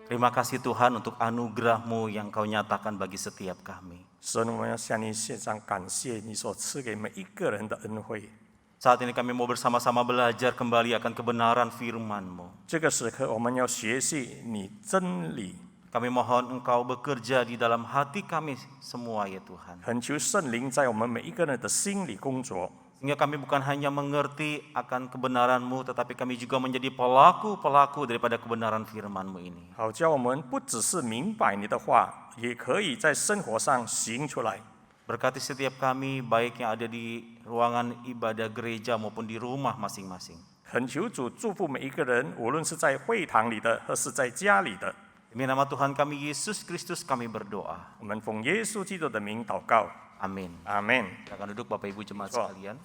Terima kasih Tuhan untuk anugerah-Mu yang Kau nyatakan bagi setiap kami. 神，我们要向你献上感谢，你所赐给每一个人的恩惠。 Saat ini kami mau bersama-sama belajar kembali akan kebenaran firman-Mu. 这个时刻，我们要学习你真理， Kami mohon Engkau bekerja di dalam hati kami semua ya Tuhan. 恳求圣灵在我们每一个人的心里工作， Sehingga kami bukan hanya mengerti akan kebenaran-Mu, tetapi kami juga menjadi pelaku-pelaku daripada kebenaran firman-Mu ini. 好叫我们不只是明白你的话，也可以在生活上行出来。 Berkati setiap kami, baik yang ada di ruangan ibadah gereja maupun di rumah masing-masing. 恳求主祝福每一个人，无论是在会堂里的，或是在家里的。 Demi nama Tuhan kami Yesus Kristus kami berdoa. 我们奉耶稣基督的名祷告， Amin. 阿门。 Silakan duduk Bapak Ibu jemaat Betul. sekalian.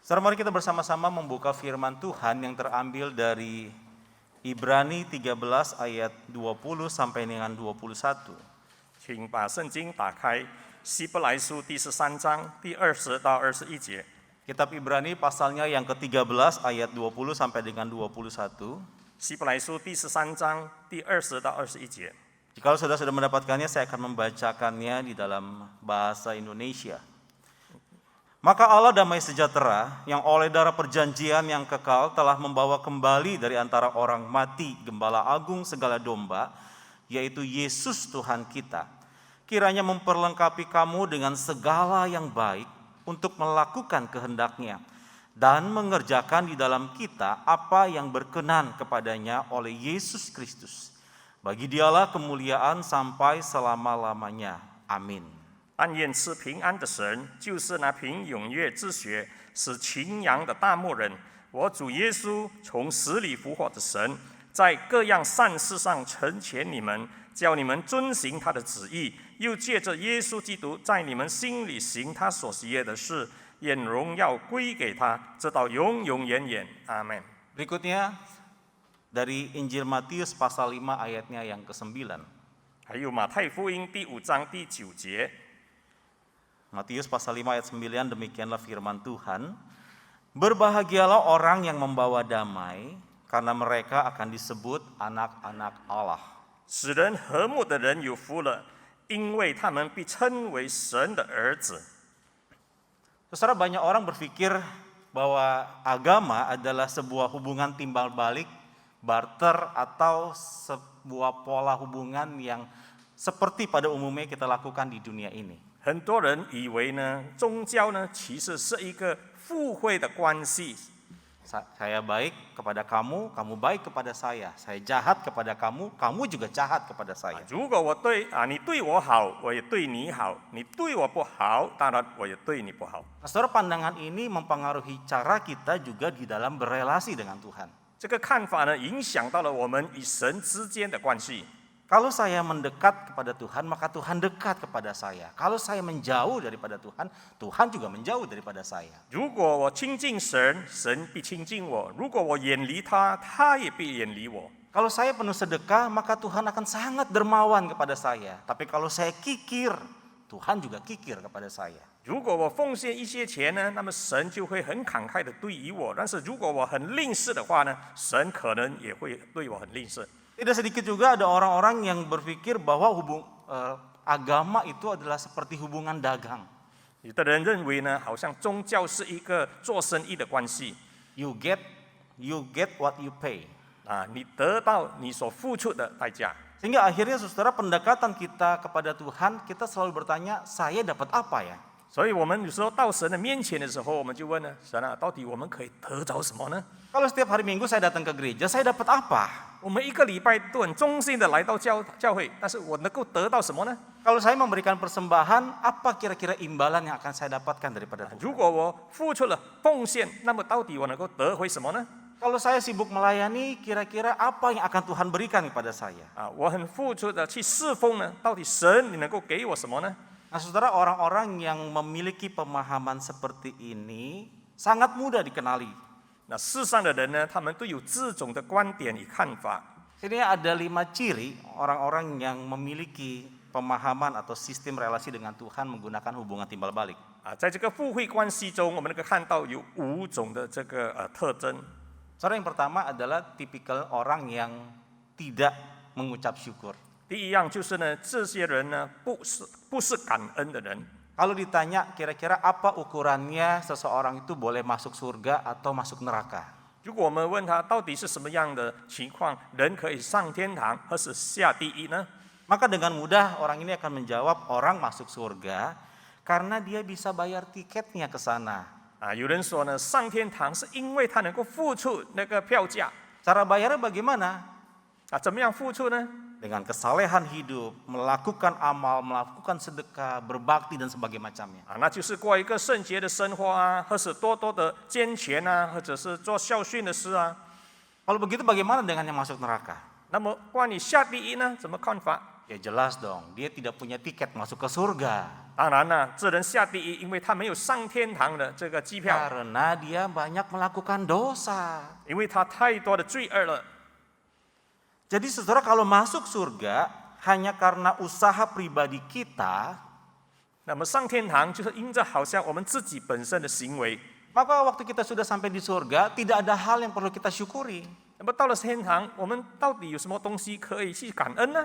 Sekarang mari kita bersama-sama membuka firman Tuhan yang terambil dari Ibrani 13 ayat 20 sampai dengan 21. 请把圣经打开，希伯来书第13章第20到21节。 Kitab Ibrani pasalnya yang ke-13 ayat 20 sampai dengan 21. 希伯来书第13章第20到21节。 Jika saudara sudah mendapatkannya, saya akan membacakannya di dalam bahasa Indonesia. Maka Allah damai sejahtera yang oleh darah perjanjian yang kekal telah membawa kembali dari antara orang mati Gembala Agung segala domba, yaitu Yesus Tuhan kita. Kiranya memperlengkapi kamu dengan segala yang baik untuk melakukan kehendak-Nya dan mengerjakan di dalam kita apa yang berkenan kepadanya oleh Yesus Kristus. Bagi Dialah kemuliaan sampai selama-lamanya. Amin. 但愿赐平安的神，就是那凭踊跃之血使群羊的大牧人，我主耶稣从死里复活的神，在各样善事上成全你们，叫你们遵行他的旨意，又借着耶稣基督在你们心里行他所喜悦的事，愿荣耀归给他，直到永永远远。阿门。 Berikutnya dari Injil Matius pasal 5 ayatnya yang ke-9. 还有马太福音第5章第9节。 Matius pasal 5 ayat 9, demikianlah firman Tuhan. Berbahagialah orang yang membawa damai, karena mereka akan disebut anak-anak Allah. 使人和睦的人有福了，因为他们必称为神的儿子。 Saudara, banyak orang berpikir bahwa agama adalah sebuah hubungan timbal balik, barter, atau sebuah pola hubungan yang seperti pada umumnya kita lakukan di dunia ini. 很多人以为呢，宗教呢其实是一个互惠的关系。 Saya baik kepada kamu, kamu baik kepada saya. Saya jahat kepada kamu, kamu juga jahat kepada saya. 如果你对我好，我也对你好；你对我不好，当然我也对你不好。 Nah, saudara, pandangan ini mempengaruhi cara kita juga di dalam berelasi dengan Tuhan. 这个看法呢，影响到了我们与神之间的关系。 Kalau saya mendekat kepada Tuhan, maka Tuhan dekat kepada saya. Kalau saya menjauh daripada Tuhan, Tuhan juga menjauh daripada saya. 如果我亲近神，神必亲近我；如果我远离他，他也必远离我。 Kalau saya penuh sedekah, maka Tuhan akan sangat dermawan kepada saya. Tapi kalau saya kikir, Tuhan juga kikir kepada saya. 如果我奉献一些钱呢，那么神就会很慷慨的对于我；但是如果我很吝啬的话呢，神可能也会对我很吝啬。 Tidak sedikit juga ada orang-orang yang berpikir bahwa agama itu adalah seperti hubungan dagang. 有的人认为呢，好像宗教是一个做生意的关系 You get what you pay. 啊，你得到你所付出的代价。 Sehingga akhirnya saudara, pendekatan kita kepada Tuhan, kita selalu bertanya, saya dapat apa ya? 所以我们有时候到神的面前的时候，我们就问呢，神啊，到底我们可以得着什么呢？ Kalau setiap hari Minggu saya datang ke gereja, saya dapat apa? 我们一个礼拜都很忠心的来到教会，但是我能够得到什么呢？ Kalau saya memberikan persembahan, apa kira-kira imbalan yang akan saya dapatkan daripada Tuhan? 如果我付出了奉献，那么到底我能够得回什么呢？ Kalau saya sibuk melayani, kira-kira apa yang akan Tuhan berikan kepada saya? 啊，我很付出的去侍奉呢，到底神你能够给我什么呢？ Nah saudara, orang-orang yang memiliki pemahaman seperti ini sangat mudah dikenali. 那世上的人呢，他们都有这种的观点与看法。 Sini ada 5 ciri orang-orang yang memiliki pemahaman atau sistem relasi dengan Tuhan menggunakan hubungan timbal balik. 啊，在这个互惠关系中，我们能够看到有5种的这个特征。Saudara, yang pertama adalah tipikal orang yang tidak mengucap syukur. 第一样就是呢，这些人呢不是感恩的人。 Kalau ditanya kira-kira apa ukurannya seseorang itu boleh masuk surga atau masuk neraka? 如果我们问他到底是什么样的情况，人可以上天堂，或是下地狱呢？ Maka dengan mudah orang ini akan menjawab orang masuk surga karena dia bisa bayar tiketnya ke sana. 有人说呢，上天堂是因为他能够付出那个票价。 Cara bayarnya bagaimana? 怎么样付出呢？ Dengan kesalehan hidup, melakukan amal, melakukan sedekah, berbakti dan sebagainya macamnya. 那就是过一个圣洁的生活啊，或是多多的捐钱啊，或者是做孝顺的事啊。 Kalau begitu bagaimana dengan yang masuk neraka? 那么关于下地狱呢，怎么看法？ Ya jelas dong, dia tidak punya tiket masuk ke surga. 当然了，这人下地狱，因为他没有上天堂的这个机票， Karena dia banyak melakukan dosa. 因为他太多的罪恶了。 Jadi saudara, kalau masuk surga hanya karena usaha pribadi kita, 那么上天堂就是因着好像我们自己本身的行为。 maka waktu kita sudah sampai di surga tidak ada hal yang perlu kita syukuri. 那么到了天堂，我们到底有什么东西可以去感恩呢？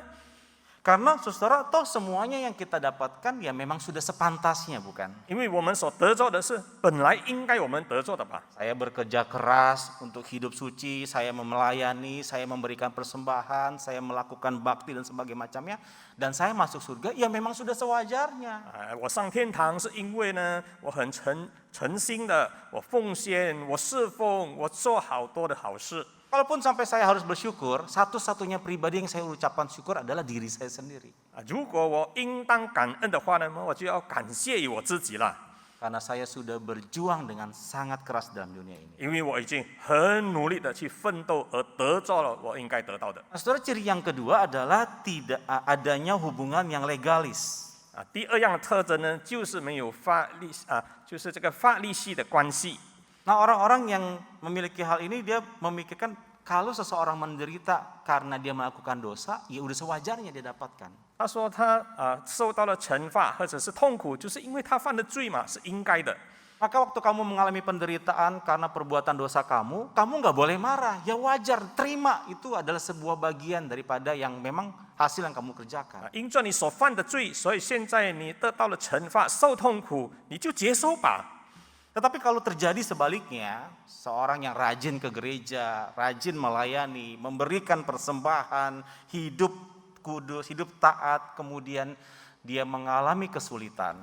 Karena saudara, toh semuanya yang kita dapatkan ya memang sudah sepantasnya, bukan? 因为我们所得着的是本来应该我们得着的吧。 Saya bekerja keras untuk hidup suci, saya melayani, saya memberikan persembahan, saya melakukan bakti dan sebagainya macamnya, dan saya masuk surga, ya memang sudah sewajarnya. 我上天堂是因为呢，我很诚心的，我奉献，我侍奉，我做好多的好事。 Kalaupun sampai saya harus bersyukur, satu-satunya pribadi yang saya ucapkan syukur adalah diri saya sendiri. 如果我应当感恩的话呢，我就要感谢于我自己了， Karena saya sudah berjuang dengan sangat keras dalam dunia ini. 因为我已经很努力的去奋斗而得着了我应该得到的。 Nah, saudara, ciri yang kedua adalah tidak adanya hubungan yang legalis. 第二样的特征呢，就是没有就是这个法律系的关系。 Nah, orang-orang yang memiliki hal ini dia memikirkan kalau seseorang menderita karena dia melakukan dosa, ya udah sewajarnya dia dapatkan. 他说他受到了惩罚或者是痛苦，就是因为他犯的罪嘛，是应该的。 Maka waktu kamu mengalami penderitaan karena perbuatan dosa kamu nggak boleh marah, ya wajar, terima, itu adalah sebuah bagian daripada yang memang hasil yang kamu kerjakan. 因着你所犯的罪，所以现在你得到了惩罚，受痛苦，你就接受吧。 Tetapi kalau terjadi sebaliknya, seorang yang rajin ke gereja, rajin melayani, memberikan persembahan, hidup kudus, hidup taat, kemudian dia mengalami kesulitan.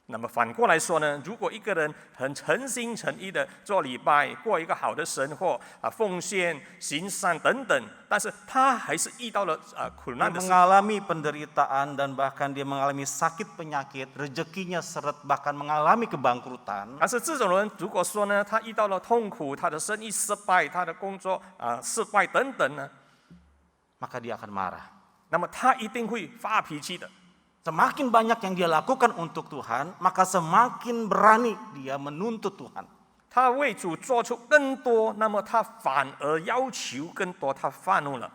那么反过来说呢，如果一个人很诚心诚意的做礼拜，过一个好的生活奉献、行善等等，但是他还是遇到了苦 Dia 难的事， mengalami penderitaan dan bahkan dia mengalami sakit penyakit, rezekinya seret, bahkan mengalami kebangkrutan. 但是这种人如果说呢，他遇到了痛苦，他的生意失败，他的工作失败等等呢， Maka dia akan marah. 那么他一定会发脾气的。 Semakin banyak yang dia lakukan untuk Tuhan, maka semakin berani dia menuntut Tuhan. 他为主做出更多，那么他反而要求更多，他发怒了。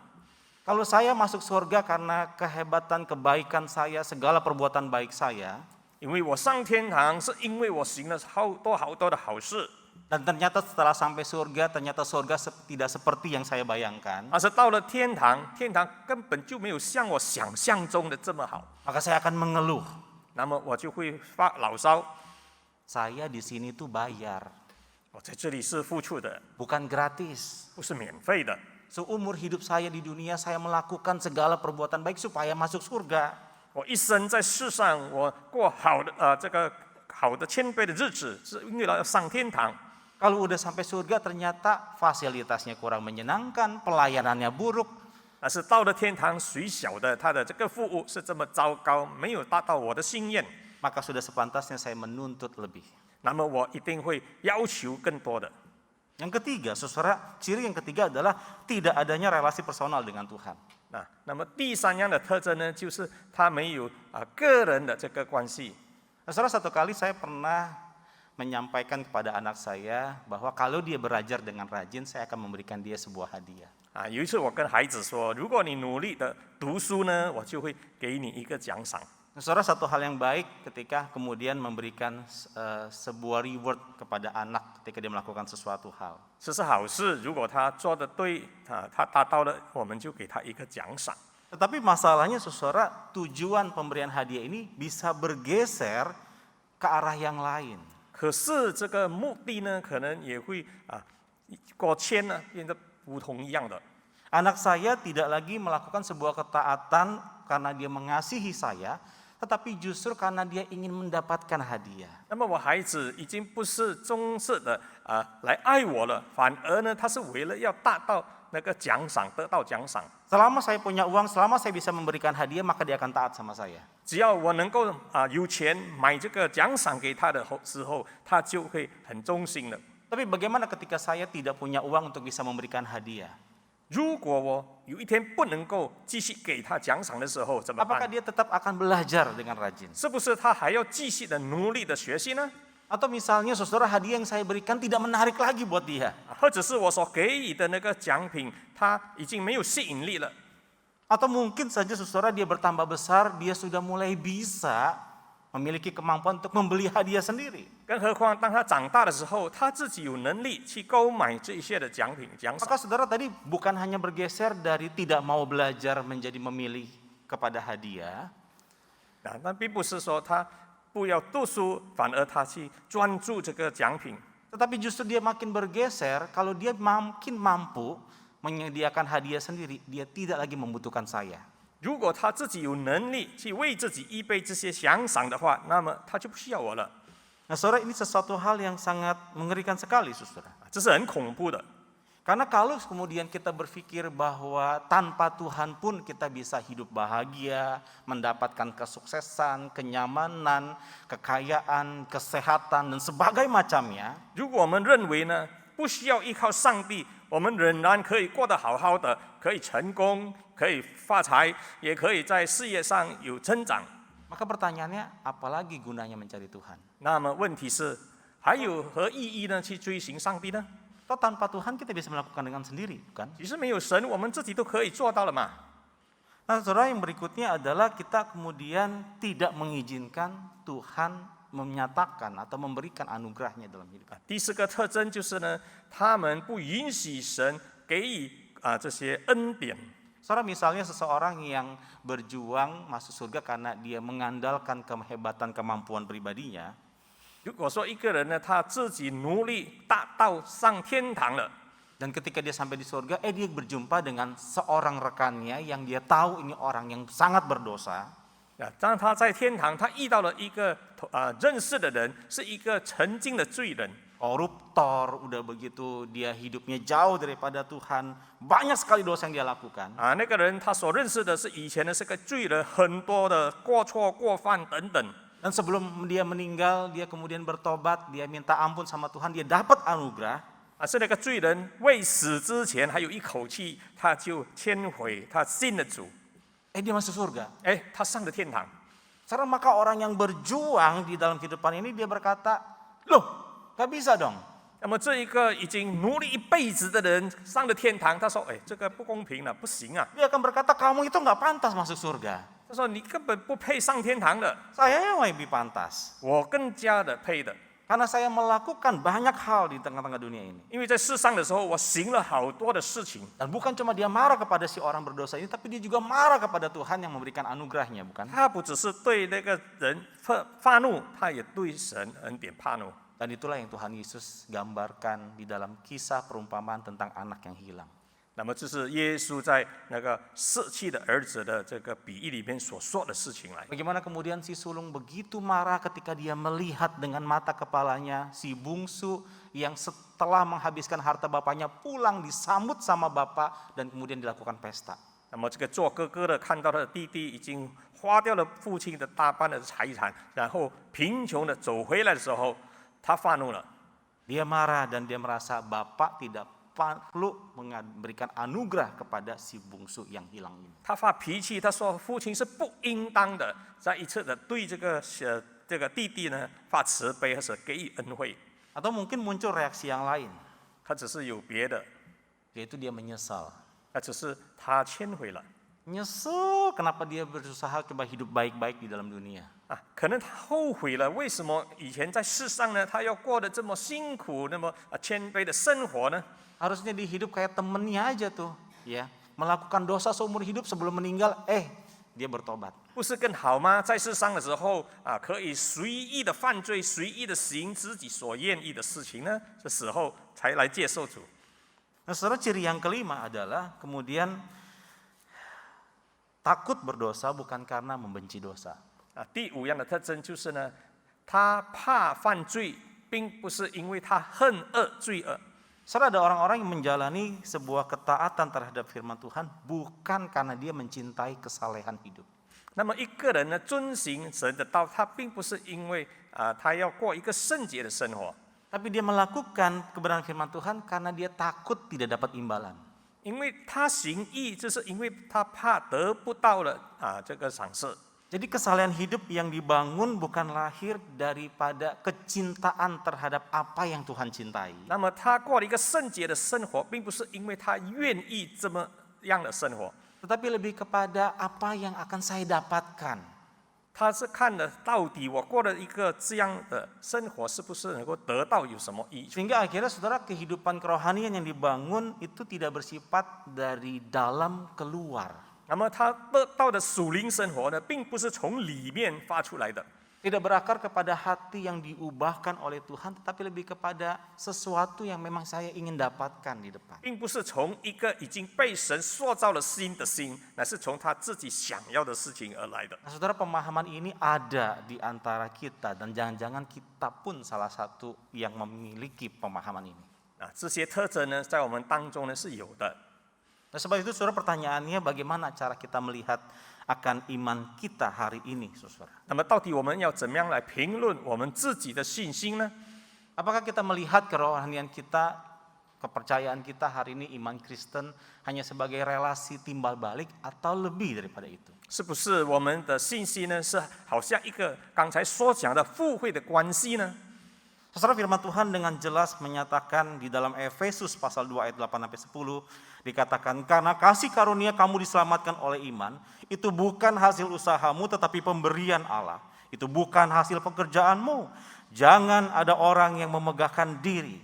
Kalau saya masuk surga karena kehebatan, kebaikan saya, segala perbuatan baik saya, 因为我上天堂是因为我行了好多的好事， dan ternyata setelah sampai surga, ternyata surga tidak seperti yang saya bayangkan, 但是到了天堂，天堂根本就没有像我想象中的这么好， maka saya akan mengeluh. 那么我就会发牢骚。 Saya di sini tuh bayar, 我在这里是付出的， bukan gratis. 不是免费的。 Seumur hidup saya di dunia, saya melakukan segala perbuatan baik supaya masuk surga. 我一生在世上，我过好的这个好的谦卑的日子，是因为了要上天堂。 Kalau udah sampai surga ternyata fasilitasnya kurang menyenangkan, pelayanannya buruk, 但是到了天堂，谁晓得他的这个服务是这么糟糕，没有达到我的心愿， maka sudah sepantasnya saya menuntut lebih. 那么我一定会要求更多的。 Yang ketiga, saudara, ciri yang ketiga adalah tidak adanya relasi personal dengan Tuhan. 那么第三样的特征呢，就是他没有个人的这个关系。 Nah, saudara, satu kali saya pernah menyampaikan kepada anak saya bahwa kalau dia belajar dengan rajin, saya akan memberikan dia sebuah hadiah. 有一次我跟孩子说，如果你努力的读书呢，我就会给你一个奖赏。Saudara, satu hal yang baik ketika kemudian memberikan sebuah reward kepada anak ketika dia melakukan sesuatu hal. 这是好事，如果他做得对，他达到了，我们就给他一个奖赏。 Tetapi masalahnya saudara, tujuan pemberian hadiah ini bisa bergeser ke arah yang lain. 可是这个目的呢，可能也会过谦呢，变得不同一样的。 Anak saya tidak lagi melakukan sebuah ketaatan karena dia mengasihi saya, tetapi justru karena dia ingin mendapatkan hadiah. 那么我孩子已经不是忠实的来爱我了，反而呢，他是为了要达到那个奖赏，得到奖赏。 Selama saya punya uang, selama saya bisa memberikan hadiah, maka dia akan taat sama saya. 只要我能够有钱买这个奖赏给他的时候，他就会很忠心的。 Tapi bagaimana ketika saya tidak punya uang untuk bisa memberikan hadiah? 如果我有一天不能够继续给他奖赏的时候，怎么 Apakah 办？ dia tetap akan belajar dengan rajin? 是不是他还要继续的努力的学习呢？ Atau misalnya saudara, hadiah yang saya berikan tidak menarik lagi buat dia? 或者是我所给予的那个奖品，他已经没有吸引力了？ Atau mungkin saja saudara, dia bertambah besar, dia sudah mulai bisa memiliki kemampuan untuk membeli hadiah sendiri. 更何况当他长大的时候，他自己有能力去购买这一些的奖品奖赏。 Maka saudara tadi bukan hanya bergeser dari tidak mau belajar menjadi memilih kepada hadiah, 但并不是说他不要读书，反而他去专注这个奖品。 tetapi justru dia makin bergeser kalau dia makin mampu menyediakan hadiah sendiri, dia tidak lagi membutuhkan saya. 如果他自己有能力去为自己预备这些奖赏的话，那么他就不需要我了。 Nah saudara, ini sesuatu hal yang sangat mengerikan sekali saudara. 这是很恐怖的。 Karena kalau kemudian kita berpikir bahwa tanpa Tuhan pun kita bisa hidup bahagia, mendapatkan kesuksesan, kenyamanan, kekayaan, kesehatan, dan sebagainya macamnya, 如果我们认为呢，不需要依靠上帝，我们仍然可以过得好好的，可以成功，可以发财，也可以在事业上有增长。 maka pertanyaannya, apalagi gunanya mencari Tuhan? 那么问题是，还有何意义呢？去追寻上帝呢？ Atau tanpa Tuhan kita bisa melakukan dengan sendiri, bukan? 其实没有神，我们自己都可以做到了嘛。 Nah saudara, yang berikutnya adalah kita kemudian tidak mengizinkan Tuhan menyatakan atau memberikan anugerahnya dalam hidup kita. 第四个特征就是呢，他们不允许神给予这些恩典。 Saudara, misalnya seseorang yang berjuang masuk surga karena dia mengandalkan kehebatan kemampuan pribadinya, 如果说一个人呢，他自己努力达到上天堂了， dan ketika dia sampai di surga, dia berjumpa dengan seorang rekannya yang dia tahu ini orang yang sangat berdosa. 当他在天堂，他遇到了一个认识的人，是一个曾经的罪人。 Koruptor, udah begitu dia hidupnya jauh daripada Tuhan, banyak sekali dosa yang dia lakukan. 那个人他所认识的是以前的是个罪人，很多的过错、过犯等等。 Dan sebelum dia meninggal, dia kemudian bertobat, dia minta ampun sama Tuhan, dia dapat anugerah. 是那个罪人未死之前还有一口气，他就谦悔，他信了主， Dia masuk surga. 他上了天堂。 Sekarang maka orang yang berjuang di dalam kehidupan ini, dia berkata, loh, gak bisa dong. 那么这一个已经努力一辈子的人上了天堂，他说：“这个不公平了，不行啊！ Dia akan berkata, kamu itu gak pantas masuk surga. 他说你根本不配上天堂的， Saya yang lebih pantas. 我更加的配的。 Karena saya melakukan banyak hal di tengah-tengah dunia ini. 因为在世上的时候，我行了好多的事情。 Dan bukan cuma dia marah kepada si orang berdosa ini, tapi dia juga marah kepada Tuhan yang memberikan anugerahnya, bukan? 他不只是对那个人发怒，他也对神恩典发怒。 Dan itulah yang Tuhan Yesus gambarkan di dalam kisah perumpamaan tentang anak yang hilang. 那么这是耶稣在那个逝去的儿子的这个比喻里面所说的事情来。 Bagaimana kemudian si sulung begitu marah ketika dia melihat dengan mata kepalanya si bungsu yang setelah menghabiskan harta bapaknya pulang disambut sama bapak dan kemudian dilakukan pesta. 那么这个做哥哥的看到他的弟弟已经花掉了父亲的大半的财产，然后贫穷的走回来的时候，他发怒了。 Dia marah dan dia merasa bapak tidak perlu memberikan anugerah kepada si bungsu yang hilang ini. 他发脾气，他说父亲是不应当的，再一次的对这个弟弟呢发慈悲，或是给予恩惠。 Atau mungkin muncul reaksi yang lain, 他只是有别的， yaitu dia menyesal. 只是他谦悔了。Nyesel kenapa dia berusaha coba hidup baik-baik di dalam dunia. 可能他后悔了，为什么以前在世上呢，他要过得这么辛苦，那么谦卑的生活呢？ Harusnya dia hidup kayak temennya aja tuh, ya. Melakukan dosa seumur hidup sebelum meninggal, dia bertobat. 不是更好吗？在世上的时候可以随意的犯罪，随意的行自己所愿意的事情呢？这时候才来接受主。 Nah, saudara, ciri yang kelima adalah kemudian takut berdosa bukan karena membenci dosa. 第五样的特征就是呢，他怕犯罪，并不是因为他恨恶罪恶。 Saudara, ada orang-orang yang menjalani sebuah ketaatan terhadap firman Tuhan bukan karena dia mencintai kesalehan hidup. 那么一个人呢，遵行神的道，他并不是因为他要过一个圣洁的生活， Tapi dia melakukan kebenaran firman Tuhan karena dia takut tidak dapat imbalan. 因为他行义，就是因为他怕得不到了这个赏赐。 Jadi kesalehan hidup yang dibangun bukan lahir daripada kecintaan terhadap apa yang Tuhan cintai. 那么他过了一个圣洁的生活，并不是因为他愿意这么样的生活， Tetapi lebih kepada apa yang akan saya dapatkan. 他是看了到底我过了一个这样的生活，是不是能够得到有什么益处？ Sehingga akhirnya saudara, kehidupan kerohanian yang dibangun itu tidak bersifat dari dalam keluar. 那么他得到的属灵生活呢，并不是从里面发出来的， Tidak berakar kepada hati yang diubahkan oleh Tuhan, tetapi lebih kepada sesuatu yang memang saya ingin dapatkan di depan. 并不是从一个已经被神塑造了新的心，乃是从他自己想要的事情而来的。 Nah, saudara, pemahaman ini ada di antara kita dan jangan-jangan kita pun salah satu yang memiliki pemahaman ini. 这些特征呢，在我们当中呢是有的。 Nah, sebab itu saudara, pertanyaannya bagaimana cara kita melihat akan iman kita hari ini, saudara? 那么到底我们要怎么样来评论我们自己的信心呢？ Apakah kita melihat kerohanian kita, kepercayaan kita hari ini, iman Kristen hanya sebagai relasi timbal balik atau lebih daripada itu? 是不是我们的信心呢，是好像一个刚才所讲的互惠的关系呢？ Saudara, firman Tuhan dengan jelas menyatakan di dalam Efesus pasal 2 ayat 8-10 dikatakan, karena kasih karunia kamu diselamatkan oleh iman, itu bukan hasil usahamu tetapi pemberian Allah. Itu bukan hasil pekerjaanmu. Jangan ada orang yang memegahkan diri.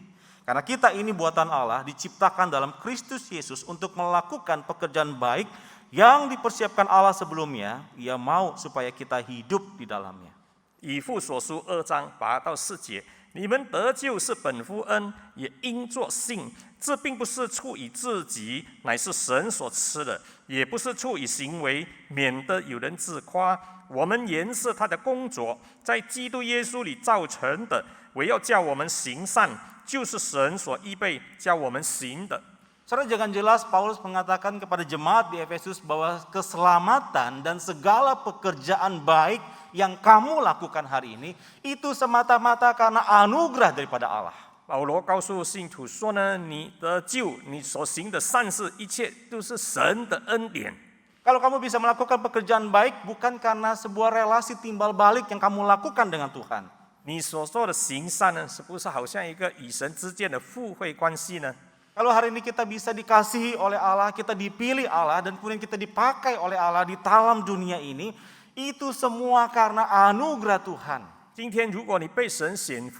Karena kita ini buatan Allah, diciptakan dalam Kristus Yesus untuk melakukan pekerjaan baik yang dipersiapkan Allah sebelumnya. Ia mau supaya kita hidup di dalamnya. 以弗所书2章8到4节，你们得救是本乎恩，也因作信。这并不是出于自己，乃是神所赐的；也不是出于行为，免得有人自夸。我们原是他的工作，在基督耶稣里造成的，唯要叫我们行善，就是神所预备叫我们行的。 Saudara, jangan jelas Paulus mengatakan kepada jemaat di Efesus bahwa keselamatan dan segala pekerjaan baik yang kamu lakukan hari ini itu semata-mata karena anugerah daripada Allah. 保罗告诉信徒说呢，你得救，你所行的善事，一切都是神的恩典。 Kalau kamu bisa melakukan pekerjaan baik bukan karena sebuah relasi timbal balik yang kamu lakukan dengan Tuhan. 你所做的行善呢，是不是好像一个与神之间的互惠关系呢？ Kalau hari ini kita bisa dikasihi oleh Allah, kita dipilih Allah, dan kemudian kita dipakai oleh Allah di dalam dunia ini, itu semua karena anugerah Tuhan. 今天如果你被神选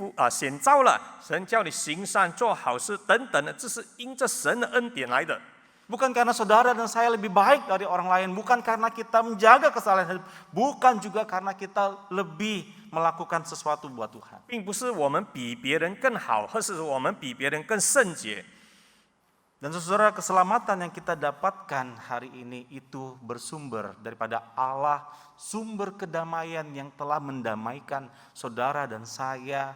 召了，神叫你行善、做好事等等的，这是因着神的恩典来的。 Bukan karena saudara dan saya lebih baik dari orang lain, bukan karena kita menjaga kesalahan hidup, bukan juga karena kita lebih melakukan sesuatu buat Tuhan. 并不是我们比别人更好，或是我们比别人更圣洁。 Dan saudara, keselamatan yang kita dapatkan hari ini itu bersumber daripada Allah, sumber kedamaian yang telah mendamaikan saudara dan saya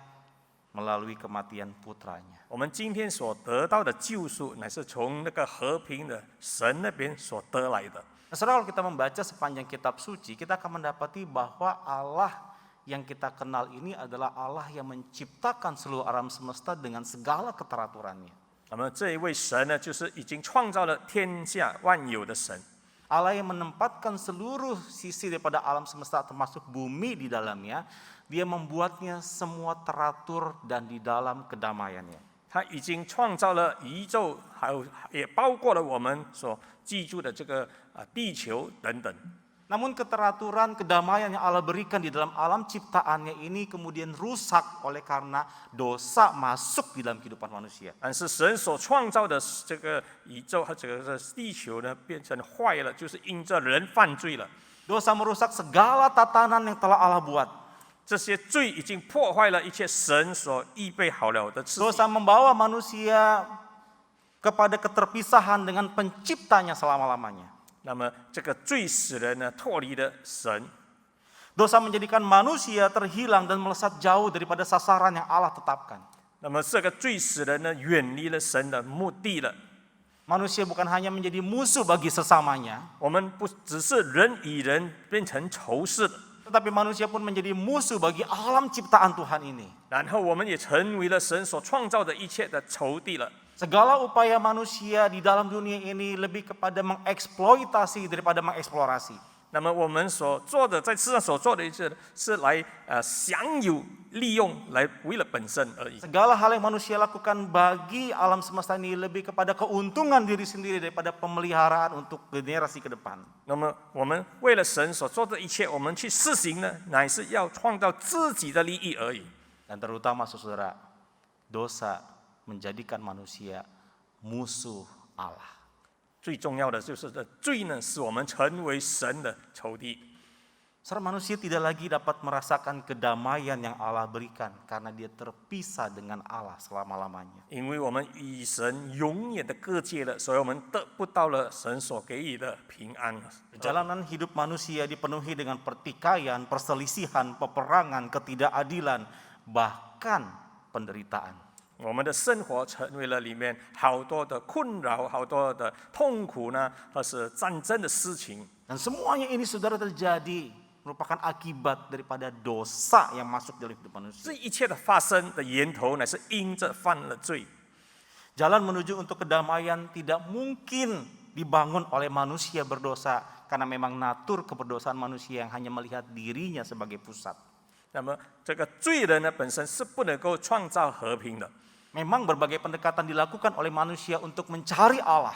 melalui kematian putranya. 我们今天所得到的救赎，乃是从那个和平的神那边所得来的。 Nah, saudara, kalau kita membaca sepanjang kitab suci, kita akan mendapati bahwa Allah yang kita kenal ini adalah Allah yang menciptakan seluruh alam semesta dengan segala keteraturannya. 那么这一位神呢，就是已经创造了天下万有的神。 Allah yang menempatkan seluruh sisi daripada alam semesta termasuk bumi di dalamnya, dia membuatnya semua teratur dan di dalam kedamaiannya. 他他已经创造了宇宙，还有也包括了我们所居住的这个地球等等。 Namun keteraturan, kedamaian yang Allah berikan di dalam alam ciptaannya ini kemudian rusak oleh karena dosa masuk di dalam kehidupan manusia. 但是神所创造的这个宇宙和这个地球呢，变成坏了，就是因着人犯罪了。 Dosa merusak segala tatanan yang telah Allah buat. 这些罪已经破坏了一切神所预备好了的事情。 Dosa membawa manusia kepada keterpisahan dengan penciptanya selama-lamanya. 那么这个罪使人呢脱离了神， Dosa menjadikan manusia terhilang dan melesat jauh daripada sasaran yang Allah tetapkan. 那么这个罪使人呢远离了神的目的了。 Manusia bukan hanya menjadi musuh bagi sesamanya, 我们不只是人与人变成仇视的， tetapi manusia pun menjadi musuh bagi alam ciptaan Tuhan ini. 然后我们也成为了神所创造的一切的仇敌了。 Segala upaya manusia di dalam dunia ini lebih kepada mengeksploitasi daripada mengeksplorasi. 那么我们所做的，在世上所做的一切，是来享有、利用，来为了本身而已。 Segala hal yang manusia lakukan bagi alam semesta ini lebih kepada keuntungan diri sendiri daripada pemeliharaan untuk generasi ke depan. 那么我们为了神所做的一切，我们去施行呢，乃是要创造自己的利益而已。 Dan terutama saudara, dosa menjadikan manusia musuh Allah. 最重要的就是这罪呢，使我们成为神的仇敌。 Saudara, manusia tidak lagi dapat merasakan kedamaian yang Allah berikan karena dia terpisah dengan Allah selama-lamanya. 因为我们与神永远的隔绝了，所以我们得不到了神所给予的平安。 Perjalanan hidup manusia dipenuhi dengan pertikaian, perselisihan, peperangan, ketidakadilan, bahkan penderitaan. 我们的生活成为了里面好多的困扰，好多的痛苦呢，或是战争的事情。 Dan semuanya ini saudara terjadi merupakan akibat daripada dosa yang masuk dalam hidup 这 manusia. 一切的发生的源头乃是因着犯了罪。 Jalan menuju untuk kedamaian tidak mungkin dibangun oleh manusia berdosa karena memang natur keberdosaan manusia yang hanya melihat dirinya sebagai pusat. 那么这个罪人呢，本身是不能够创造和平的。 Memang berbagai pendekatan dilakukan oleh manusia untuk mencari Allah.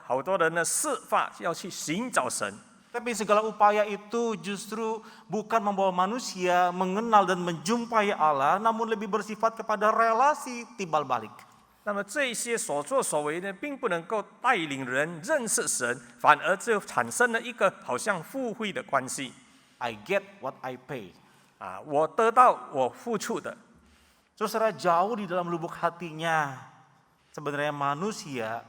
好多人呢设法要去寻找神， Tapi segala upaya itu justru bukan membawa manusia mengenal dan menjumpai Allah, namun lebih bersifat kepada relasi timbal balik. 那么这些所作所为呢，并不能够带领人认识神，反而就产生了一个好像互惠的关系。 I get what I pay. 我得到我付出的。 Saudara, jauh di dalam lubuk hatinya, sebenarnya manusia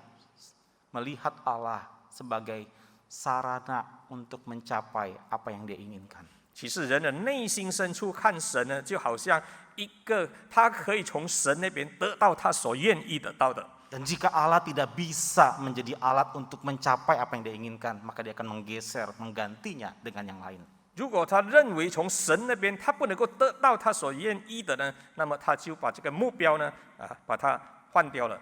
melihat Allah sebagai sarana untuk mencapai apa yang dia inginkan. 其实人的内心深处看神呢，就好像一个他可以从神那边得到他所愿意得到的。 Dan jika Allah tidak bisa menjadi alat untuk mencapai apa yang dia inginkan, maka dia akan menggeser, menggantinya dengan yang lain. 如果他认为从神那边他不能够得到他所愿意的呢，那么他就把这个目标呢，把它换掉了。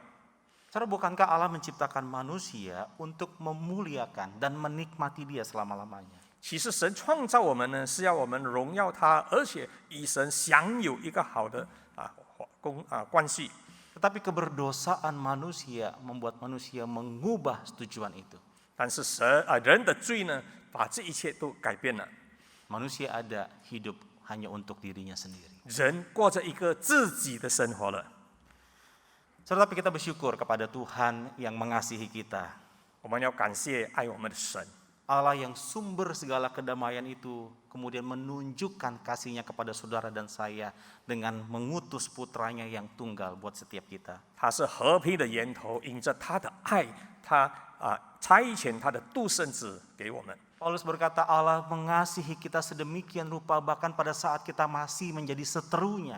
Saudara, bukankah Allah menciptakan manusia untuk memuliakan dan menikmati dia selama-lamanya? 其实神创造我们呢，是要我们荣耀他，而且与神享有一个好的关系。 Tetapi keberdosaan manusia membuat manusia mengubah tujuan itu. 但是人的罪呢，把这一切都改变了。 Manusia ada hidup hanya untuk dirinya sendiri. 人过着一个自己的生活了。 Tetapi kita bersyukur kepada Tuhan yang mengasihi kita. 我们要感谢爱我们的神， Allah yang sumber segala kedamaian itu kemudian menunjukkan kasih-Nya kepada saudara dan saya dengan mengutus putranya yang tunggal buat setiap kita. 他是和平的源头，因着他的爱，他差遣他的独生子给我们。 Paulus berkata Allah mengasihi kita sedemikian rupa bahkan pada saat kita masih menjadi seterunya.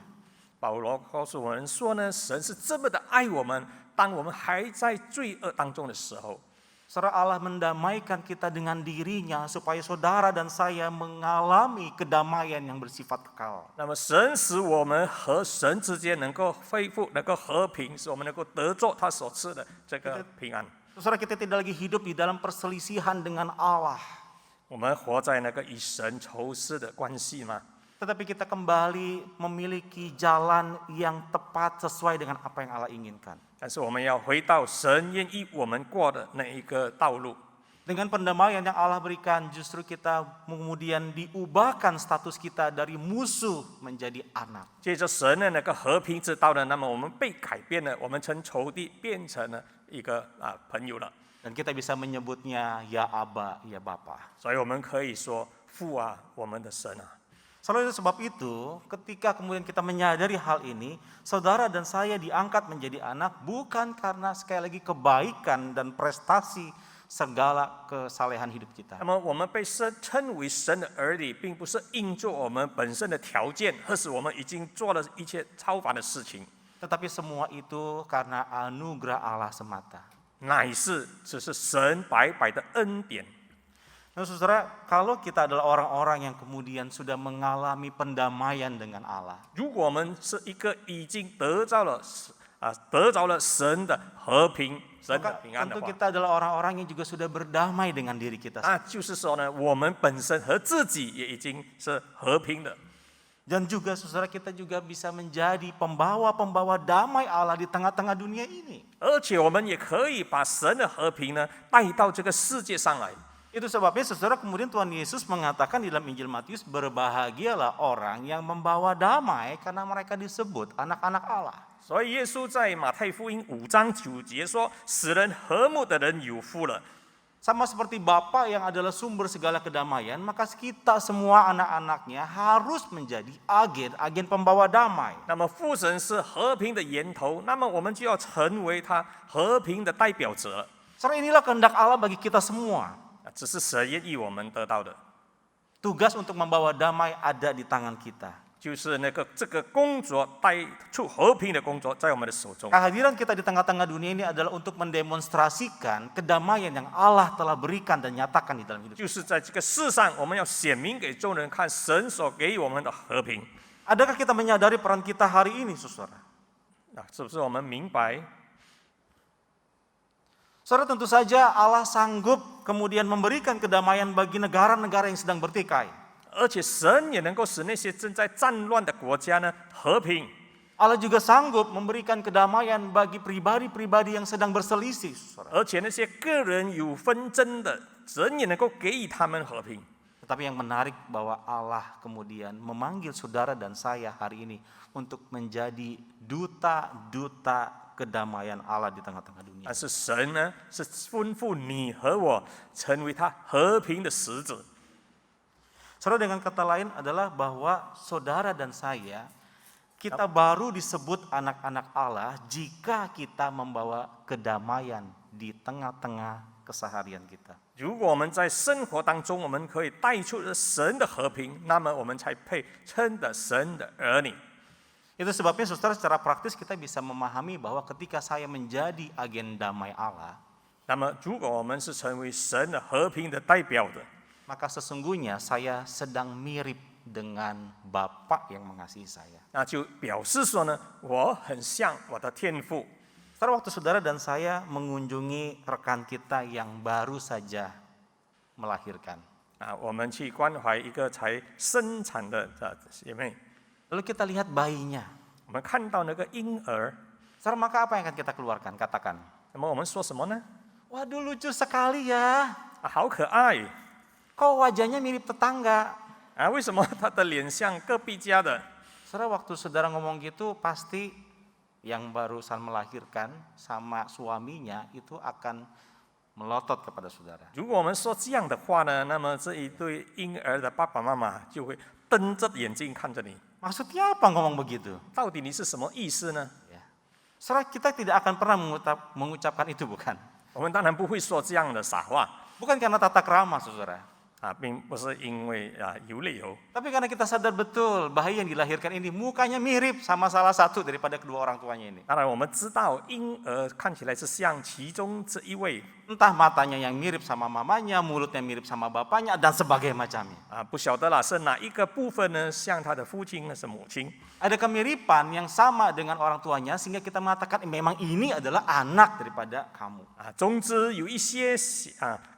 保罗告诉我们说呢，神是这么的爱我们，当我们还在罪恶当中的时候， Saudara, Allah mendamaikan kita dengan dirinya supaya saudara dan saya mengalami kedamaian yang bersifat kekal. 那么神使我们和神之间能够恢复，能够和平，使我们能够得着他所赐的这个平安。 Saudara, kita tidak lagi hidup di dalam perselisihan dengan Allah. 我们活在那个与神仇视的关系吗？ tetapi kita kembali memiliki jalan yang tepat sesuai dengan apa yang Allah inginkan. 但是我们要回到神愿意我们过的那一个道路。 Dengan pendamaian yang Allah berikan, justru kita kemudian diubahkan status kita dari musuh menjadi anak. 借着神的那个和平之道呢，那么我们被改变了，我们从仇敌变成了一个朋友了。 Dan kita bisa menyebutnya ya Aba, ya Bapa. 所以我们可以说父啊，我们的神啊。 Selalu sebab itu, ketika kemudian kita menyadari hal ini, saudara dan saya diangkat menjadi anak bukan karena sekali lagi kebaikan dan prestasi segala kesalehan hidup kita. 那么我们被称为神的儿女，并不是因着我们本身的条件，或是我们已经做了一切超凡的事情， Tetapi semua itu karena anugerah Allah semata. 乃是只是神白白的恩典。 Nah, saudara, kalau kita adalah orang-orang yang kemudian sudah mengalami pendamaian dengan Allah, 如果我们是一个已经得着了神的和平、神的 maka 平安的 tentu 话， kita adalah orang-orang yang juga sudah berdamai dengan diri kita. 那就是说呢，我们本身和自己也已经是和平的。 Dan juga saudara kita juga bisa menjadi pembawa-pembawa damai Allah di tengah-tengah dunia ini. 而且我们也可以把神的和平呢带到这个世界上来。 Itu sebabnya saudara kemudian Tuhan Yesus mengatakan di dalam Injil Matius, berbahagialah orang yang membawa damai karena mereka disebut anak-anak Allah. 所以耶稣在马太福音5章9节说：“使人和睦的人有福了。” Sama seperti Bapa yang adalah sumber segala kedamaian, maka kita semua anak-anaknya harus menjadi agen pembawa damai. 那么父神是和平的源头，那么我们就要成为他和平的代表者。 Saudara, inilah kehendak Allah bagi kita semua. 只是神愿意我们得到的， Tugas untuk membawa damai ada di tangan kita. 就是这个工作带出和平的工作在我们的手中。 Kehadiran kita di tengah-tengah dunia ini adalah untuk mendemonstrasikan kedamaian yang Allah telah berikan dan nyatakan di dalam hidup. 就是在这个世上，我们要显明给众人看神所给予我们的和平。 Adakah kita menyadari peran kita hari ini, saudara? 是不是我们明白？ Saudara, tentu saja Allah sanggup kemudian memberikan kedamaian bagi negara-negara yang sedang bertikai. 而且神也能够使那些正在战乱的国家呢和平。 Allah juga sanggup memberikan kedamaian bagi pribadi-pribadi yang sedang berselisih, saudara. 而且那些个人有纷争的，神也能够给予他们和平。 Tetapi yang menarik bahwa Allah kemudian memanggil saudara dan saya hari ini untuk menjadi duta-duta kedamaian Allah di tengah-tengah dunia. 但是神呢，是吩咐你和我成为他和平的使者。 Saudara, dengan kata lain adalah bahwa saudara dan saya, kita baru disebut anak-anak Allah jika kita membawa kedamaian di tengah-tengah keseharian kita. 如果我们在生活当中，我们可以带出神的和平，那么我们才配称的神的儿女。 Itu sebabnya saudara secara praktis kita bisa memahami bahwa ketika saya menjadi agen damai Allah, 那么，如果我们是成为神的和平的代表的， maka sesungguhnya saya sedang mirip dengan Bapa yang mengasihi saya. 那就表示说呢，我很像我的天父。 Saudara, waktu saudara dan saya mengunjungi rekan kita yang baru saja melahirkan. 我们去关怀一个才生产的姐妹， Lalu kita lihat bayinya. 我们看到那个婴儿， Saudara, maka apa yang akan kita keluarkan? Katakan. 那么我们说什么呢？ Waduh, lucu sekali ya. 好可爱 Kok wajahnya mirip tetangga? 为什么他的脸像隔壁家的？ Saudara, waktu saudara ngomong gitu pasti yang barusan melahirkan sama suaminya itu akan melotot kepada saudara. 如果我们说这样的话呢，那么这一对婴儿的爸爸妈妈就会瞪着眼睛看着你， Maksudnya apa ngomong begitu? 到底你是什么意思呢？ Ya. Saudara, kita tidak akan pernah mengucapkan itu, bukan? 我们当然不会说这样的傻话 Bukan karena tata krama, saudara. 并不是因为有理由， Tapi karena kita sadar betul bayi yang dilahirkan ini mukanya mirip sama salah satu daripada kedua orang tuanya ini. 当然我们知道婴儿看起来是像其中这一位， Entah matanya yang mirip sama mamanya, mulutnya mirip sama bapaknya, dan sebagainya macamnya. 不晓得啦，是哪一个部分呢像他的父亲，那是母亲。 Ada kemiripan yang sama dengan orang tuanya sehingga kita mengatakan memang ini adalah anak daripada kamu. 总之有一些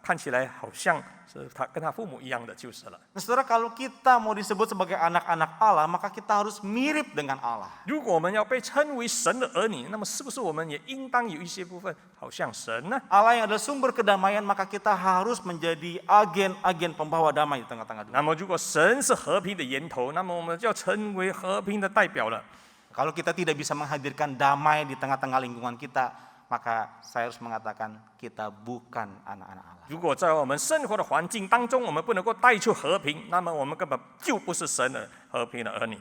看起来好像是他跟他父母一样的就是了。 Nah, saudara, kalau kita mau disebut sebagai anak-anak Allah, maka kita harus mirip dengan Allah. 如果我们要被称为神的儿女，那么是不是我们也应当有一些部分好像神呢？ Allah yang adalah sumber kedamaian, maka kita harus menjadi agen-agen pembawa damai di tengah-tengah dunia. 那么如果神是和平的源头，那么我们就要成为和平的代表了。 Kalau kita tidak bisa menghadirkan damai di tengah-tengah lingkungan kita, maka saya harus mengatakan kita bukan anak-anak Allah. 如果在我们生活的环境当中，我们不能够带出和平，那么我们根本就不是神的和平的儿女。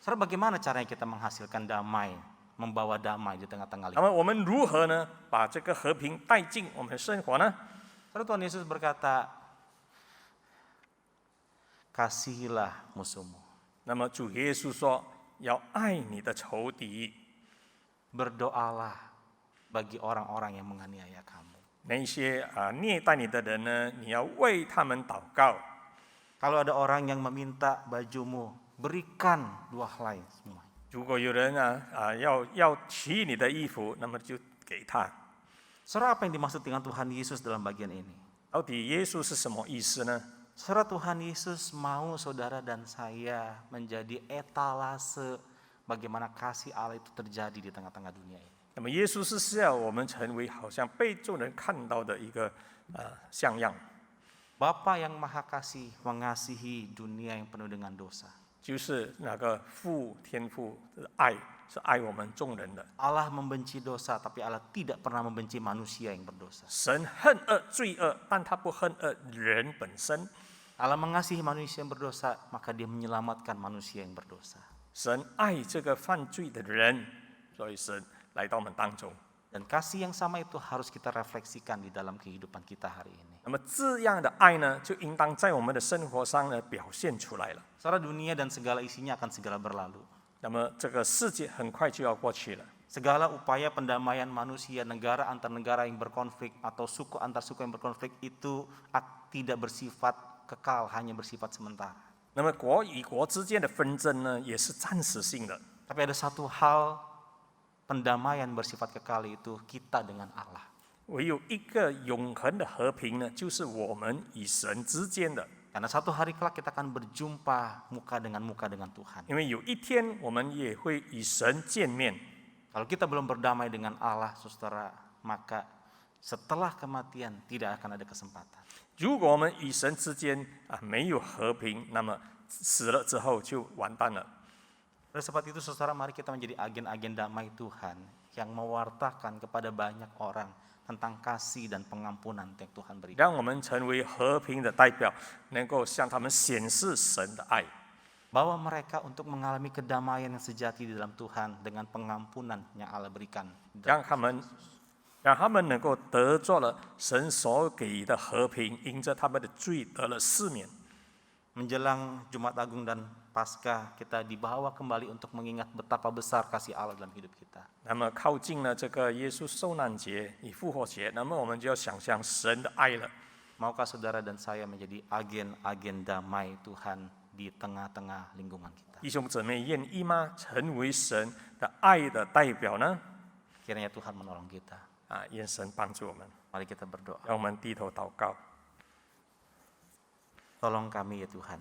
Saudara, bagaimana caranya kita menghasilkan damai, membawa damai di tengah-tengah 那 lingkungan? 么我们如何呢？把这个和平带进我们的生活呢？ Saudara, Tuhan Yesus berkata, kasihilah musuhmu, 那么主耶稣说，要爱你的仇敌， berdoalah bagi orang-orang yang menganiaya kamu. 那些虐待你的人呢，你要为他们祷告。 Kalau ada orang yang meminta bajumu, berikan 2 helai semua. 如果有人要取你的衣服，那么就给他。 Saudara, apa yang dimaksud dengan Tuhan Yesus dalam bagian ini? 到底耶稣是什么意思呢？ Saudara, Tuhan Yesus mau saudara dan saya menjadi etalase bagaimana kasih Allah itu terjadi di tengah-tengah dunia ini. 那么耶稣是要我们成为好像被众人看到的一个像样， Bapa yang Maha Kasih mengasihi dunia yang penuh dengan dosa. 就是那个天父的爱，是爱我们众人的。 Allah membenci dosa, tapi Allah tidak pernah membenci manusia yang berdosa. 神恨恶罪恶，但他不恨恶人本身。 Allah mengasihi manusia yang berdosa, maka Dia menyelamatkan manusia yang berdosa. 神爱这个犯罪的人，所以神来到我们当中。 Dan kasih yang sama itu harus kita refleksikan di dalam kehidupan kita hari ini. 那么这样的爱呢，就应当在我们的生活上呢表现出来了。 Saudara, dunia dan segala isinya akan segera berlalu. 那么这个世界很快就要过去了。 Segala upaya pendamaian manusia, negara antar negara yang berkonflik atau suku antar suku yang berkonflik itu tidak bersifat kekal, hanya bersifat sementara. 那么国与国之间的纷争呢，也是暂时性的。 Tapi ada satu hal pendamaian bersifat kekal, itu kita dengan Allah. 唯有一个永恒的和平呢，就是我们与神之间的。 Karena satu hari kelak kita akan berjumpa muka dengan Tuhan. 因为有一天我们也会与神见面。 Kalau kita belum berdamai dengan Allah, saudara, maka setelah kematian tidak akan ada kesempatan. 如果我们与神之间没有和平，那么死了之后就完蛋了。 Oleh sebab itu, saudara, mari kita menjadi agen-agen damai Tuhan yang mewartakan kepada banyak orang tentang kasih dan pengampunan yang Tuhan berikan. 让我们成为和平的代表，能够向他们显示神的爱， Bawa mereka untuk mengalami kedamaian yang sejati di dalam Tuhan dengan pengampunan yang Allah berikan. 让他们能够得着了神所给的和平，因着他们的罪得了赦免。 Menjelang Jumat Agung dan Paskah, kita dibawa kembali untuk mengingat betapa besar kasih Allah dalam hidup kita. 那么靠近了这个耶稣受难节与复活节，那么我们就要想象神的爱了。 Maukah saudara dan saya menjadi agen-agen damai Tuhan di tengah-tengah lingkungan kita? 弟兄姊妹愿意吗？成为神的爱的代表呢？ Kiranya Tuhan menolong kita. 愿神帮助我们， Mari kita berdoa. 让我们低头祷告。 Tolong kami ya Tuhan,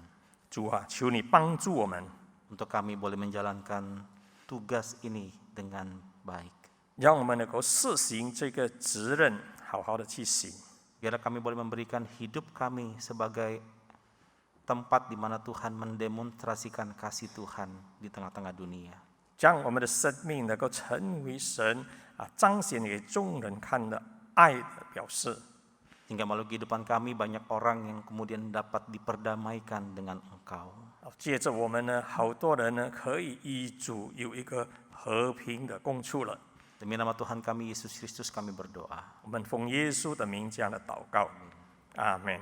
主啊，求你帮助我们， untuk kami boleh menjalankan tugas ini dengan baik. 让我们能够实行这个责任，好好的去行。 Biarlah kami boleh memberikan hidup kami sebagai tempat di mana Tuhan mendemonstrasikan kasih Tuhan di tengah-tengah dunia. 将我们的生命能够成为神彰显给众人看的爱的表示。 Hingga melalui kehidupan kami banyak orang yang kemudian dapat diperdamaikan dengan Engkau. 借着我们呢，好多人呢可以与主有一个和平的共处了。 Demi nama Tuhan kami Yesus Kristus kami berdoa. 我们奉耶稣的名这样的祷告，阿门。